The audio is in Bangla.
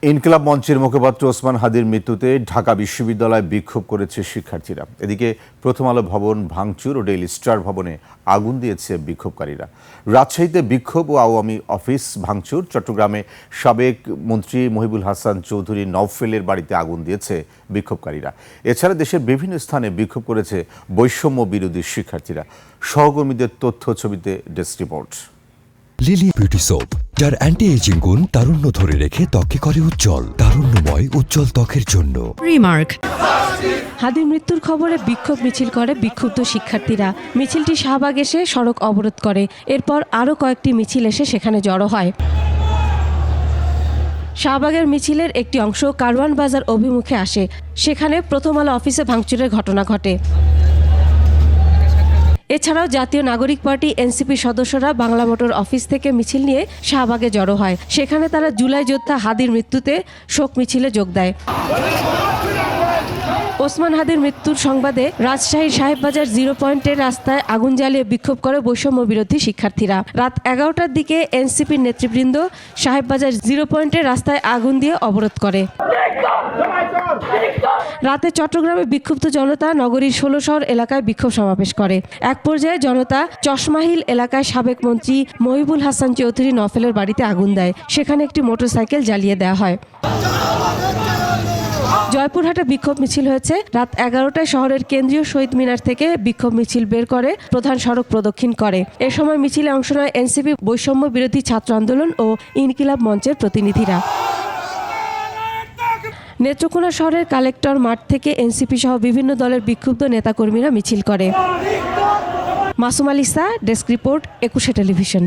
ইনকিলাব মঞ্চের মুখপাত্র ওসমান হাদির মৃত্যুতে ঢাকা বিশ্ববিদ্যালয়ে বিক্ষোভ করেছে শিক্ষার্থীরা। এদিকে প্রথম আলো ভবন ভাঙচুর ও ডেইলি স্টার ভবনে আগুন দিয়েছে বিক্ষোভকারীরা। রাজশাহীতে বিক্ষোভ ও আওয়ামী অফিস ভাঙচুর। চট্টগ্রামে সাবেক মন্ত্রী মহিবুল হাসান চৌধুরী নওফেলের বাড়িতে আগুন দিয়েছে বিক্ষোভকারীরা। এছাড়া দেশের বিভিন্ন স্থানে বিক্ষোভ করেছে বৈষম্য বিরোধী শিক্ষার্থীরা। সহকর্মীদের তথ্য ছবিতে desk report. Lily beauty soap, যার অ্যান্টি এজিং গুণ তারুণ্য ধরে রেখে ত্বকে করে উজ্জ্বল। তারুণ্যময় উজ্জ্বল ত্বকের জন্য রিমার্ক। হাদির মৃত্যুর খবরে বিক্ষোভ মিছিল করে বিক্ষুব্ধ শিক্ষার্থীরা। মিছিলটি শাহবাগ এসে সড়ক অবরোধ করে। এরপর আরও কয়েকটি মিছিল এসে সেখানে জড়ো হয়। শাহবাগের মিছিলের একটি অংশ কারওয়ান বাজার অভিমুখে আসে। সেখানে প্রথম আলো অফিসে ভাঙচুরের ঘটনা ঘটে। এছাড়াও জাতীয় নাগরিক পার্টি এনসিপি সদস্যরা বাংলা মোটর অফিস থেকে মিছিল নিয়ে শাহবাগে জড়ো হয়। সেখানে তারা জুলাই যোদ্ধা হাদির মৃত্যুতে শোক মিছিলে যোগ দেয়। ওসমান হাদির মৃত্যুর সংবাদে রাজশাহীর সাহেববাজার 0 পয়েন্টের রাস্তায় আগুন জ্বালিয়ে বিক্ষোভ করে বৈষম্য বিরোধী শিক্ষার্থীরা। রাত 11টার দিকে এনসিপির নেতৃবৃন্দ সাহেববাজার 0 পয়েন্টের রাস্তায় আগুন দিয়ে অবরোধ করে। রাতে চট্টগ্রামে বিক্ষুব্ধ জনতা নগরীর 16 শহর এলাকায় বিক্ষোভ সমাবেশ করে। এক পর্যায়ে জনতা চশমাহিল এলাকায় সাবেক মন্ত্রী মহিবুল হাসান চৌধুরী নওফেলের বাড়িতে আগুন দেয়। সেখানে একটি মোটরসাইকেল জ্বালিয়ে দেওয়া হয়। জয়পুরহাটে বিক্ষোভ মিছিল হয়েছে। রাত 11টায় শহরের কেন্দ্রীয় শহীদ মিনার থেকে বিক্ষোভ মিছিল বের করে প্রধান সড়ক প্রদক্ষিণ করে। এ সময় মিছিলে অংশ নেয় এনসিপি, বৈষম্য বিরোধী ছাত্র আন্দোলন ও ইনকিলাব মঞ্চের প্রতিনিধিরা। নেত্রকোনা শহরের কালেক্টর মাঠ থেকে এনসিপি সহ বিভিন্ন দলের বিক্ষুব্ধ নেতাকর্মীরা মিছিল করে। Masum আলিসা, desk report, 21 television.